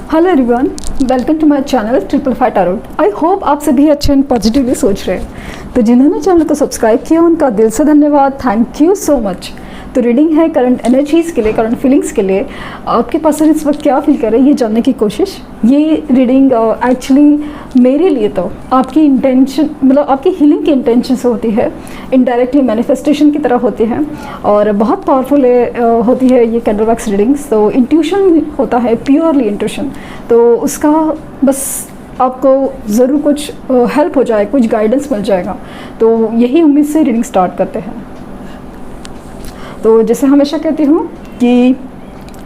Hello everyone, welcome to my channel triple five tarot. I hope आप सभी अच्छे and positively सोच रहे हैं। तो जिन्होंने चैनल को सब्सक्राइब किया उनका दिल से धन्यवाद, थैंक यू सो मच। तो रीडिंग है करंट एनर्जीज़ के लिए, करंट फीलिंग्स के लिए। आपके पास इस वक्त क्या फील कर रहे हैं ये जानने की कोशिश। ये रीडिंग एक्चुअली मेरे लिए तो आपकी इंटेंशन, मतलब आपकी हीलिंग की इंटेंशन से होती है, इनडायरेक्टली मैनिफेस्टेशन की तरह होती है और बहुत पावरफुल होती है ये कैंडल वैक्स रीडिंग्स। तो इंट्यूशन होता है, प्योरली इंट्यूशन। तो उसका बस आपको ज़रूर कुछ हेल्प हो जाए, कुछ गाइडेंस मिल जाएगा। तो यही उम्मीद से रीडिंग स्टार्ट करते हैं। तो जैसे हमेशा कहती हूँ कि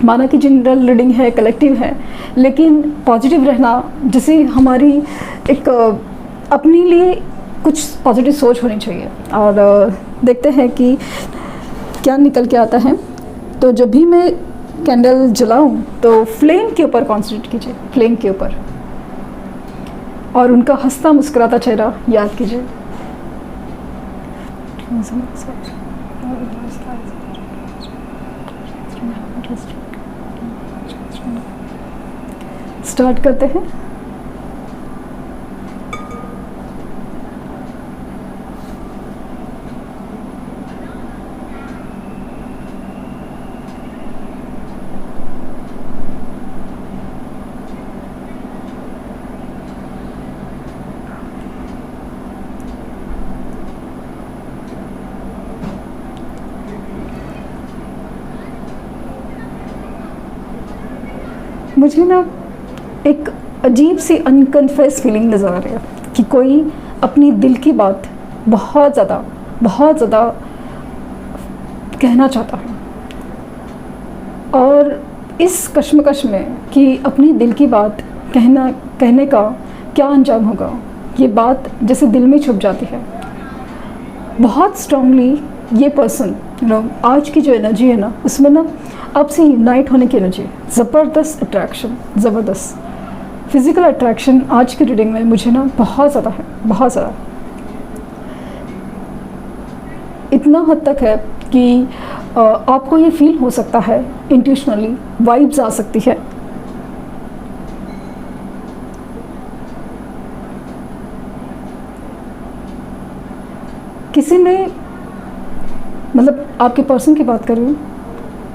माना कि जनरल रीडिंग है, कलेक्टिव है, लेकिन पॉजिटिव रहना, जैसे हमारी एक अपने लिए कुछ पॉजिटिव सोच होनी चाहिए। और देखते हैं कि क्या निकल के आता है। तो जब भी मैं कैंडल जलाऊं तो फ्लेम के ऊपर कॉन्सेंट्रेट कीजिए, फ्लेम के ऊपर, और उनका हंसता मुस्कुराता चेहरा याद कीजिए। स्टार्ट करते हैं। मुझे ना एक अजीब सी अनकन्फेस फीलिंग नज़र आ रही है कि कोई अपनी दिल की बात बहुत ज़्यादा कहना चाहता है, और इस कश्मकश में कि अपनी दिल की बात कहने का क्या अंजाम होगा, ये बात जैसे दिल में छुप जाती है बहुत स्ट्रांगली। ये पर्सन आज की जो एनर्जी है ना, उसमें ना आपसे यूनाइट होने की एनर्जी, ज़बरदस्त अट्रैक्शन, ज़बरदस्त फिज़िकल अट्रैक्शन आज की रीडिंग में मुझे ना बहुत ज़्यादा है, बहुत ज़्यादा। इतना हद तक है कि आपको ये फील हो सकता है, इंट्यूशनली वाइब्स आ सकती है। किसी ने, मतलब आपके पर्सन की बात कर रही हूँ,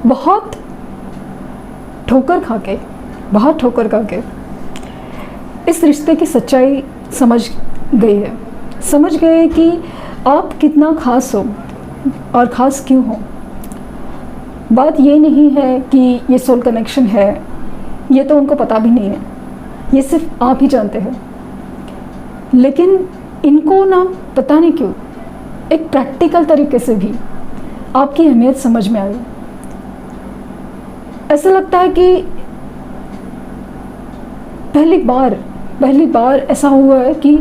बहुत ठोकर खा के इस रिश्ते की सच्चाई समझ गए कि आप कितना ख़ास हो और ख़ास क्यों हो। बात ये नहीं है कि ये सोल कनेक्शन है, ये तो उनको पता भी नहीं है, ये सिर्फ आप ही जानते हैं। लेकिन इनको ना पता नहीं क्यों एक प्रैक्टिकल तरीके से भी आपकी अहमियत समझ में आई। ऐसा लगता है कि पहली बार ऐसा हुआ है कि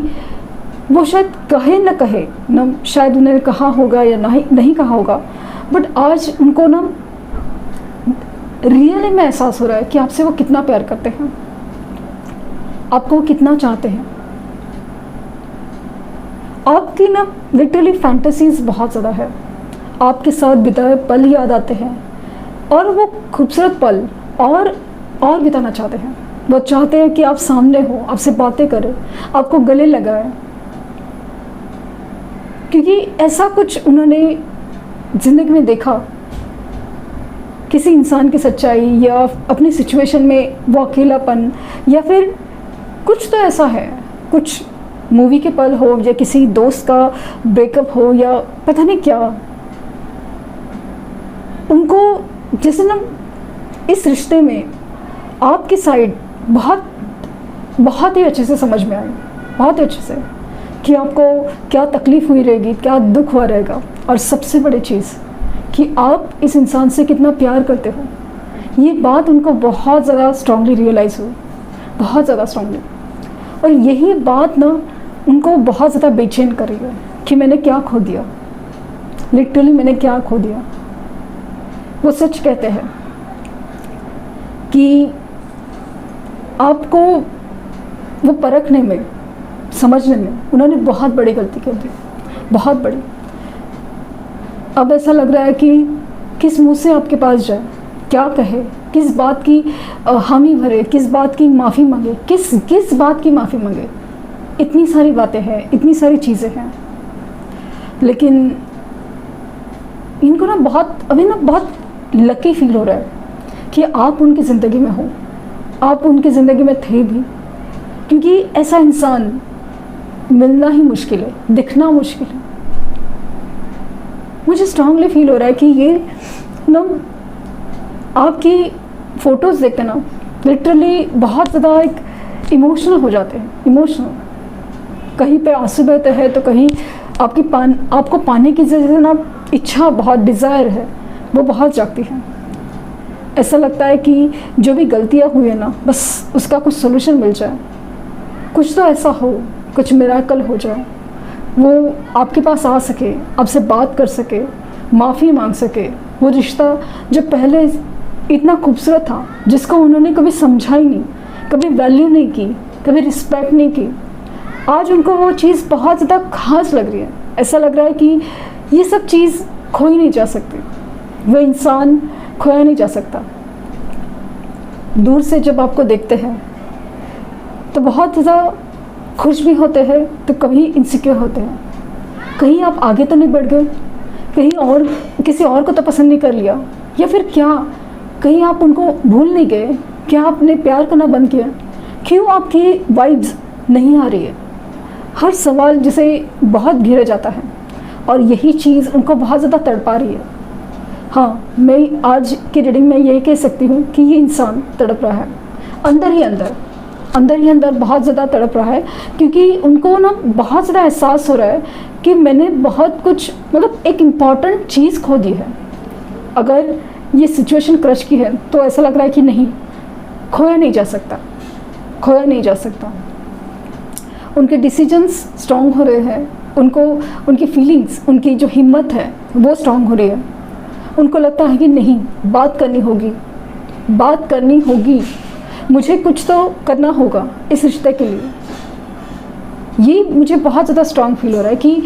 वो शायद कहे न कहे ना, शायद उन्हें कहा होगा या नहीं कहा होगा, बट आज उनको ना रियली में एहसास हो रहा है कि आपसे वो कितना प्यार करते हैं, आपको वो कितना चाहते हैं। आपकी ना लिटरली फैंटेसीज बहुत ज़्यादा है, आपके साथ बिताए पल याद आते हैं, और वो खूबसूरत पल और बिताना चाहते हैं। वो चाहते हैं कि आप सामने हो, आपसे बातें करें, आपको गले लगाएं, क्योंकि ऐसा कुछ उन्होंने ज़िंदगी में देखा, किसी इंसान की सच्चाई या अपनी सिचुएशन में वो अकेलापन, या फिर कुछ तो ऐसा है, कुछ मूवी के पल हो या किसी दोस्त का ब्रेकअप हो या पता नहीं क्या, उनको जैसे ना इस रिश्ते में आपकी साइड बहुत ही अच्छे से समझ में आई, बहुत ही अच्छे से, कि आपको क्या तकलीफ़ हुई रहेगी, क्या दुख हुआ रहेगा, और सबसे बड़ी चीज़ कि आप इस इंसान से कितना प्यार करते हो। ये बात उनको बहुत ज़्यादा स्ट्रांगली रियलाइज़ हुई, बहुत ज़्यादा स्ट्रांगली। और यही बात ना उनको बहुत ज़्यादा बेचैन कर रही है कि मैंने क्या खो दिया, लिटरली मैंने क्या खो दिया। वो सच कहते हैं कि आपको वो परखने में, समझने में उन्होंने बहुत बड़ी गलती कर दी, बहुत बड़ी। अब ऐसा लग रहा है कि किस मुंह से आपके पास जाए, क्या कहे, किस बात की हामी भरे, किस बात की माफ़ी मांगे, किस बात की माफ़ी मांगे। इतनी सारी बातें हैं, इतनी सारी चीज़ें हैं, लेकिन इनको ना बहुत लकी फील हो रहा है कि आप उनकी ज़िंदगी में हो, आप उनकी ज़िंदगी में थे भी, क्योंकि ऐसा इंसान मिलना ही मुश्किल है, दिखना मुश्किल है। मुझे स्ट्रांगली फील हो रहा है कि ये ना आपकी फ़ोटोज़ देखते ना लिटरली बहुत ज़्यादा एक इमोशनल हो जाते हैं, इमोशनल। कहीं पे आंसू बहते हैं तो कहीं आपको पाने की जैसे ना इच्छा, बहुत डिज़ायर है, वो बहुत जागती है। ऐसा लगता है कि जो भी गलतियाँ हुई है ना, बस उसका कुछ सोल्यूशन मिल जाए, कुछ तो ऐसा हो, कुछ मिराकल हो जाए, वो आपके पास आ सके, आपसे बात कर सके, माफ़ी मांग सके। वो रिश्ता जो पहले इतना खूबसूरत था, जिसको उन्होंने कभी समझा ही नहीं, कभी वैल्यू नहीं की, कभी रिस्पेक्ट नहीं की, आज उनको वो चीज़ बहुत ज़्यादा खास लग रही है। ऐसा लग रहा है कि ये सब चीज़ खोई नहीं जा सकती, वो इंसान खोया नहीं जा सकता। दूर से जब आपको देखते हैं तो बहुत ज़्यादा खुश भी होते हैं, तो कभी इनसिक्योर होते हैं, कहीं आप आगे तो नहीं बढ़ गए, कहीं और किसी और को तो पसंद नहीं कर लिया, या फिर क्या कहीं आप उनको भूल नहीं गए, क्या आपने प्यार करना बंद किया, क्यों आपकी वाइब्स नहीं आ रही है। हर सवाल जिसे बहुत घेरा जाता है, और यही चीज़ उनको बहुत ज़्यादा तड़पा रही है। हाँ, मैं आज की रीडिंग में ये कह सकती हूँ कि ये इंसान तड़प रहा है, अंदर ही अंदर बहुत ज़्यादा तड़प रहा है, क्योंकि उनको ना बहुत ज़्यादा एहसास हो रहा है कि मैंने बहुत कुछ, मतलब एक इम्पॉर्टेंट चीज़ खो दी है। अगर ये सिचुएशन क्रश की है तो ऐसा लग रहा है कि नहीं, खोया नहीं जा सकता। उनके डिसीजंस स्ट्रॉन्ग हो रहे हैं, उनकी फीलिंग्स, उनकी जो हिम्मत है वो स्ट्रॉन्ग हो रही है। उनको लगता है कि नहीं, बात करनी होगी, मुझे कुछ तो करना होगा इस रिश्ते के लिए। ये मुझे बहुत ज़्यादा स्ट्रॉन्ग फील हो रहा है कि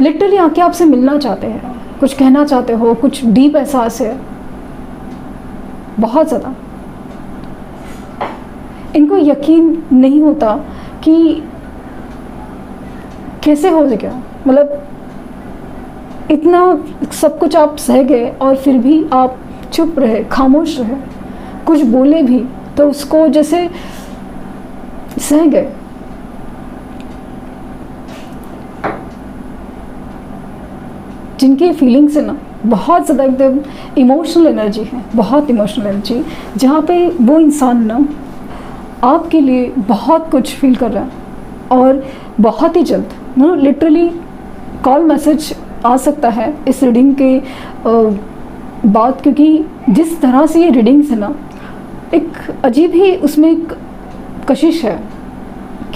लिटरली आके आपसे मिलना चाहते हैं, कुछ कहना चाहते हो, कुछ डीप एहसास है, बहुत ज़्यादा। इनको यकीन नहीं होता कि कैसे हो गया, मतलब इतना सब कुछ आप सह गए और फिर भी आप चुप रहे, खामोश रहे, कुछ बोले भी तो उसको जैसे सह गए। जिनकी फीलिंग्स है ना बहुत ज़्यादा एकदम इमोशनल एनर्जी है, बहुत इमोशनल एनर्जी, जहाँ पे वो इंसान ना आपके लिए बहुत कुछ फील कर रहा है, और बहुत ही जल्द ना लिटरली कॉल मैसेज आ सकता है इस रीडिंग के बाद, क्योंकि जिस तरह से ये रीडिंग्स है ना, एक अजीब ही उसमें एक कशिश है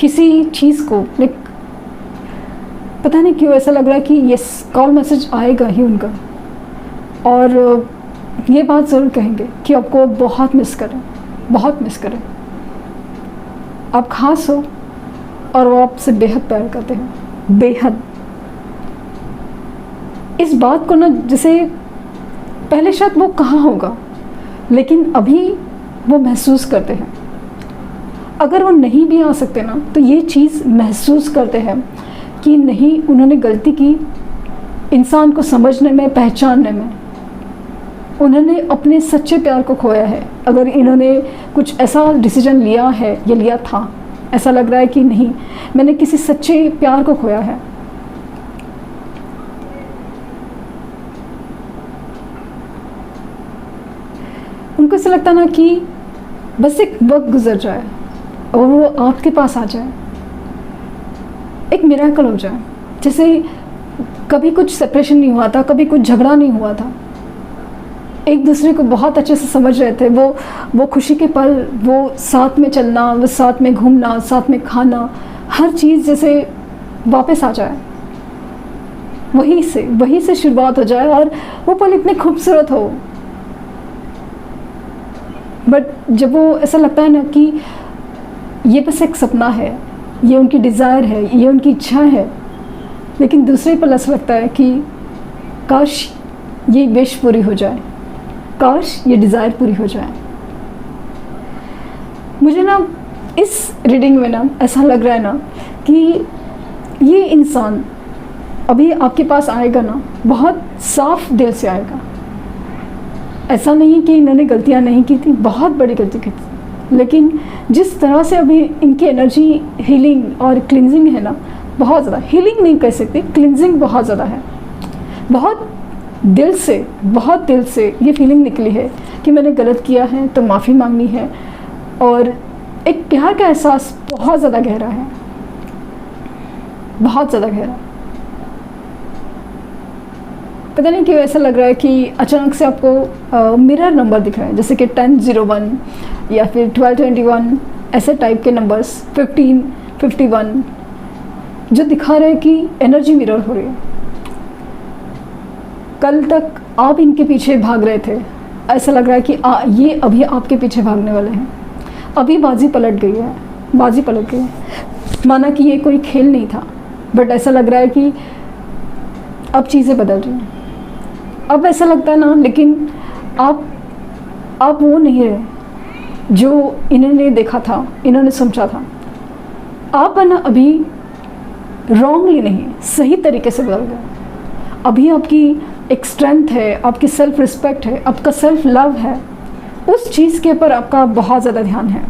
किसी चीज़ को, लाइक पता नहीं क्यों ऐसा लग रहा है कि ये कॉल मैसेज आएगा ही उनका, और ये बात ज़रूर कहेंगे कि आपको बहुत मिस करें, आप खास हो और वो आपसे बेहद प्यार करते हैं, बेहद। इस बात को ना जैसे पहले शायद वो कहा होगा, लेकिन अभी वो महसूस करते हैं। अगर वो नहीं भी आ सकते ना, तो ये चीज़ महसूस करते हैं कि नहीं, उन्होंने गलती की इंसान को समझने में, पहचानने में। उन्होंने अपने सच्चे प्यार को खोया है। अगर इन्होंने कुछ ऐसा डिसीजन लिया है या लिया था, ऐसा लग रहा है कि नहीं, मैंने किसी सच्चे प्यार को खोया है। उनको ऐसा लगता ना कि बस एक वक्त गुजर जाए और वो आपके पास आ जाए, एक मिरेकल हो जाए। जैसे कभी कुछ सेपरेशन नहीं हुआ था, कभी कुछ झगड़ा नहीं हुआ था, एक दूसरे को बहुत अच्छे से समझ रहे थे। वो खुशी के पल, वो साथ में चलना, वो साथ में घूमना, साथ में खाना, हर चीज़ जैसे वापस आ जाए, वहीं से शुरुआत हो जाए और वो पल इतने खूबसूरत हो। बट जब वो ऐसा लगता है ना कि ये बस एक सपना है, ये उनकी डिज़ायर है, ये उनकी इच्छा है, लेकिन दूसरे पल ऐसा लगता है कि काश ये विश पूरी हो जाए, काश ये डिज़ायर पूरी हो जाए। मुझे ना इस रीडिंग में ना ऐसा लग रहा है ना कि ये इंसान अभी आपके पास आएगा ना, बहुत साफ दिल से आएगा। ऐसा नहीं कि इन्होंने गलतियां नहीं की थी, बहुत बड़ी गलती की थी, लेकिन जिस तरह से अभी इनकी एनर्जी हीलिंग और क्लिनजिंग है ना, बहुत ज़्यादा, हीलिंग नहीं कह सकते, क्लिनजिंग बहुत ज़्यादा है। बहुत दिल से ये फीलिंग निकली है कि मैंने गलत किया है तो माफ़ी मांगनी है, और एक प्यार का एहसास बहुत ज़्यादा गहरा है, बहुत ज़्यादा गहरा। पता नहीं क्यों ऐसा लग रहा है कि अचानक से आपको मिरर नंबर दिख रहा है, जैसे कि 1001 या फिर 1221, ऐसे टाइप के नंबर्स, 1551, जो दिखा रहे हैं कि एनर्जी मिरर हो रही है। कल तक आप इनके पीछे भाग रहे थे, ऐसा लग रहा है कि ये अभी आपके पीछे भागने वाले हैं। अभी बाजी पलट गई है, बाजी पलट गई है। माना कि ये कोई खेल नहीं था, बट ऐसा लग रहा है कि अब चीज़ें बदल रही हैं। अब ऐसा लगता है ना, लेकिन आप वो नहीं रहे जो इन्होंने देखा था, इन्होंने समझा था। आप है ना अभी रॉन्गली नहीं, सही तरीके से बदल गए। अभी आपकी एक स्ट्रेंथ है, आपकी सेल्फ रिस्पेक्ट है, आपका सेल्फ लव है, उस चीज़ के ऊपर आपका बहुत ज़्यादा ध्यान है।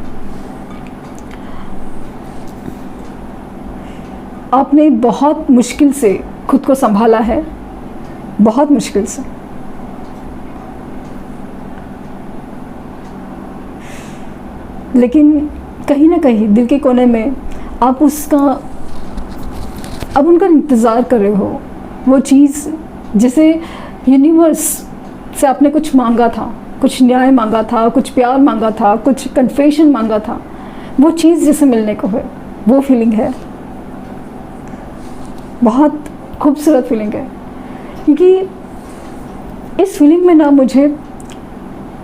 आपने बहुत मुश्किल से खुद को संभाला है, बहुत मुश्किल से। लेकिन कहीं ना कहीं दिल के कोने में आप अब उनका इंतज़ार कर रहे हो। वो चीज़ जिसे यूनिवर्स से आपने कुछ मांगा था, कुछ न्याय मांगा था, कुछ प्यार मांगा था, कुछ कन्फेशन मांगा था, वो चीज़ जिसे मिलने को है, वो फीलिंग है। बहुत खूबसूरत फीलिंग है, क्योंकि इस फीलिंग में ना मुझे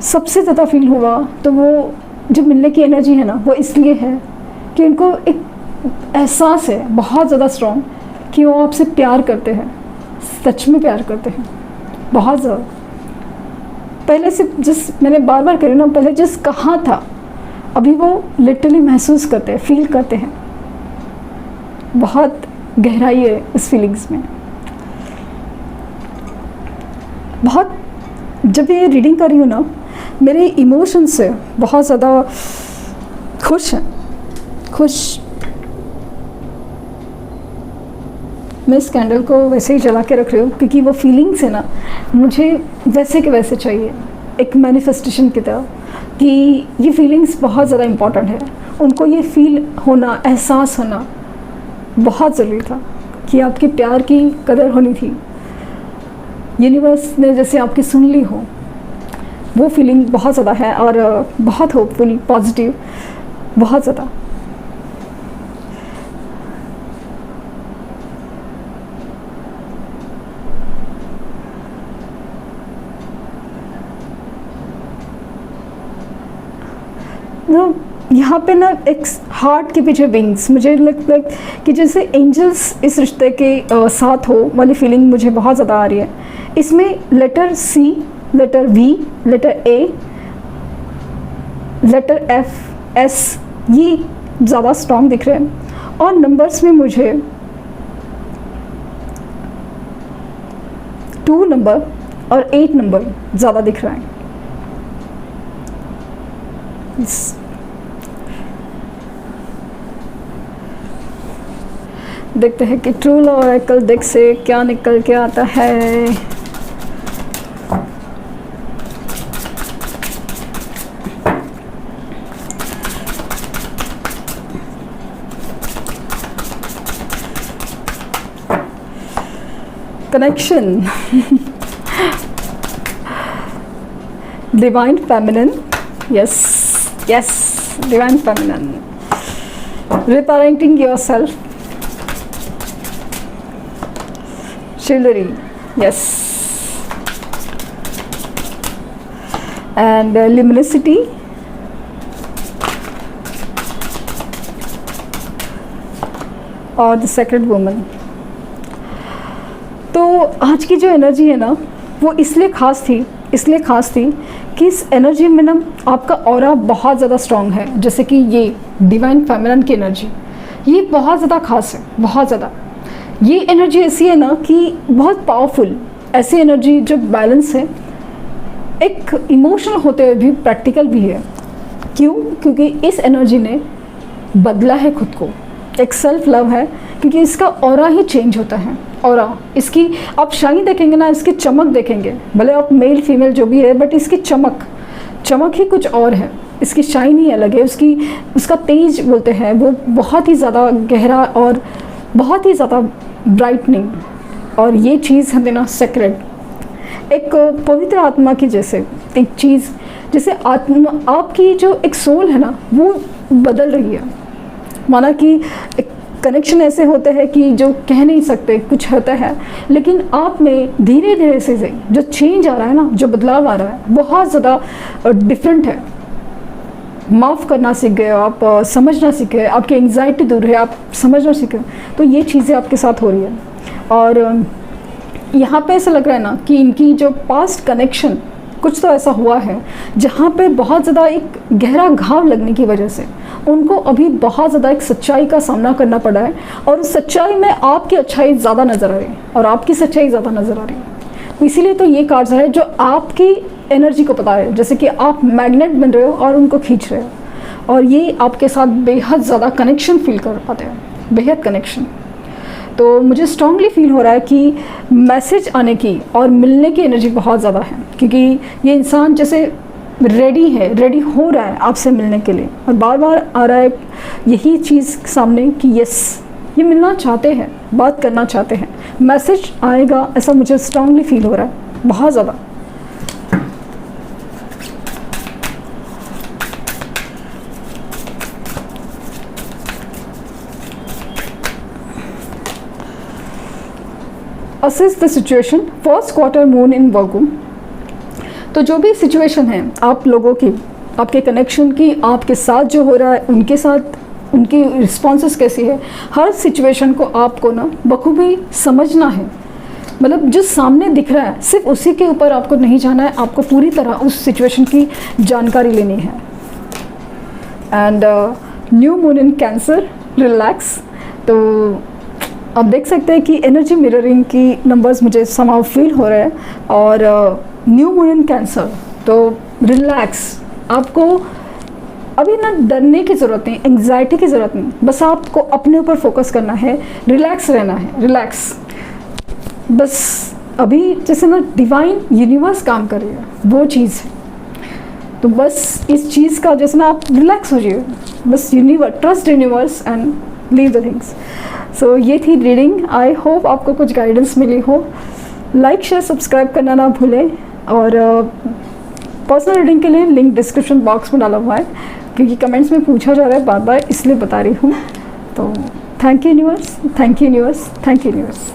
सबसे ज़्यादा फील हुआ तो वो जो मिलने की एनर्जी है ना, वो इसलिए है कि उनको एक एहसास है बहुत ज़्यादा स्ट्रॉन्ग कि वो आपसे प्यार करते हैं, सच में प्यार करते हैं, बहुत ज़्यादा। पहले से जिस मैंने बार बार करी ना, पहले जिस कहा था, अभी वो लिटरली महसूस करते हैं, फील करते हैं। बहुत गहराई है इस फीलिंग्स में। बहुत जब ये रीडिंग कर रही हूँ ना, मेरे इमोशंस से बहुत ज़्यादा खुश हैं, खुश। मैं इस कैंडल को वैसे ही जला के रख रही हूँ, क्योंकि वो फीलिंग्स है ना, मुझे वैसे के वैसे चाहिए, एक मैनिफेस्टेशन की तरह, कि ये फीलिंग्स बहुत ज़्यादा इम्पॉर्टेंट है। उनको ये फील होना, एहसास होना बहुत ज़रूरी था कि आपके प्यार की कदर होनी थी। यूनिवर्स ने जैसे आपकी सुन ली हो, वो फीलिंग बहुत ज़्यादा है, और बहुत होपफुल, पॉजिटिव, बहुत ज़्यादा। यहाँ पे ना एक हार्ट के पीछे विंग्स, मुझे लगता है कि जैसे एंजल्स इस रिश्ते के साथ हो वाली फीलिंग मुझे बहुत ज़्यादा आ रही है। इसमें letter C, letter V, letter A, letter F, S, ये ज़्यादा स्ट्रॉन्ग दिख रहे हैं। और नंबर्स में मुझे 2 नंबर और 8 नंबर ज़्यादा दिख रहा है। देखते हैं कि ट्रू लव ऑरेकल डेक से क्या निकल के आता है। Connection, divine feminine, yes yes, divine feminine, reparenting yourself, chivalry, yes, and luminosity, और द सेक्रेड वुमन। तो आज की जो एनर्जी है ना, वो इसलिए ख़ास थी कि इस एनर्जी में ना आपका ऑरा बहुत ज़्यादा स्ट्रॉन्ग है। जैसे कि ये डिवाइन फेमिनिन की एनर्जी, ये बहुत ज़्यादा खास है, बहुत ज़्यादा। ये एनर्जी ऐसी है ना कि बहुत पावरफुल, ऐसी एनर्जी जो बैलेंस है, एक इमोशनल होते हुए भी प्रैक्टिकल भी है। क्यों? क्योंकि इस एनर्जी ने बदला है खुद को, एक सेल्फ लव है, क्योंकि इसका ऑरा ही चेंज होता है। ऑरा इसकी आप शाइन देखेंगे ना, इसकी चमक देखेंगे, भले आप मेल फीमेल जो भी है, बट इसकी चमक ही कुछ और है, इसकी शाइन ही अलग है, उसका तेज बोलते हैं वो बहुत ही ज़्यादा गहरा और बहुत ही ज़्यादा ब्राइटनिंग। और ये चीज़ है देना सेक्रेड, एक पवित्र आत्मा की जैसे एक चीज़, जैसे आत्मा आपकी जो एक सोल है ना वो बदल रही है। माना कि एक कनेक्शन ऐसे होते हैं कि जो कह नहीं सकते, कुछ होता है, लेकिन आप में धीरे धीरे से जो चेंज आ रहा है ना, जो बदलाव आ रहा है, बहुत ज़्यादा डिफरेंट है। माफ़ करना सीख गए हो आप, समझना सीख गए, आपकी एंग्जाइटी दूर है, आप समझना सीख गए। तो ये चीज़ें आपके साथ हो रही है। और यहाँ पे ऐसा लग रहा है ना कि इनकी जो पास्ट कनेक्शन कुछ तो ऐसा हुआ है जहाँ पे बहुत ज़्यादा एक गहरा घाव लगने की वजह से उनको अभी बहुत ज़्यादा एक सच्चाई का सामना करना पड़ा है। और उस सच्चाई में आपकी अच्छाई ज़्यादा नज़र आ रही है और आपकी सच्चाई ज़्यादा नज़र आ रही है। इसीलिए तो ये कार्ड है जो आपकी एनर्जी को पता है, जैसे कि आप मैग्नेट बन रहे हो और उनको खींच रहे हो, और ये आपके साथ बेहद ज़्यादा कनेक्शन फील कर पाते हैं, बेहद कनेक्शन। तो मुझे स्ट्रांगली फील हो रहा है कि मैसेज आने की और मिलने की एनर्जी बहुत ज़्यादा है, क्योंकि ये इंसान जैसे रेडी हो रहा है आपसे मिलने के लिए, और बार बार आ रहा है यही चीज़ सामने कि यस, ये मिलना चाहते हैं, बात करना चाहते हैं, मैसेज आएगा, ऐसा मुझे स्ट्रांगली फील हो रहा है बहुत ज़्यादा। Assess the situation, first quarter moon in Virgo. तो जो भी सिचुएशन है आप लोगों की, आपके कनेक्शन की, आपके साथ जो हो रहा है, उनके साथ उनकी रिस्पॉन्सेस कैसी है, हर सिचुएशन को आपको ना बखूबी समझना है। मतलब जो सामने दिख रहा है सिर्फ उसी के ऊपर आपको नहीं जाना है, आपको पूरी तरह उस सिचुएशन की जानकारी लेनी है। And new moon in cancer, relax. तो आप देख सकते हैं कि एनर्जी मिररिंग की नंबर्स मुझे समाव फील हो रहे हैं। और न्यू मून इन कैंसर, तो रिलैक्स। आपको अभी ना डरने की ज़रूरत नहीं, एंग्जाइटी की ज़रूरत नहीं, बस आपको अपने ऊपर फोकस करना है, रिलैक्स रहना है, रिलैक्स। बस अभी जैसे ना डिवाइन यूनिवर्स काम कर रही है, वो चीज़ है। तो बस इस चीज़ का जैसे ना आप रिलैक्स हो जाइए, बस universe, trust universe and leave the things. So ये थी रीडिंग। आई होप आपको कुछ गाइडेंस मिली हो। लाइक शेयर सब्सक्राइब करना ना भूलें। और पर्सनल रीडिंग के लिए लिंक डिस्क्रिप्शन बॉक्स में डाला हुआ है, क्योंकि कमेंट्स में पूछा जा रहा है बार बार, इसलिए बता रही हूँ। तो thank you universe, thank you universe, thank you universe.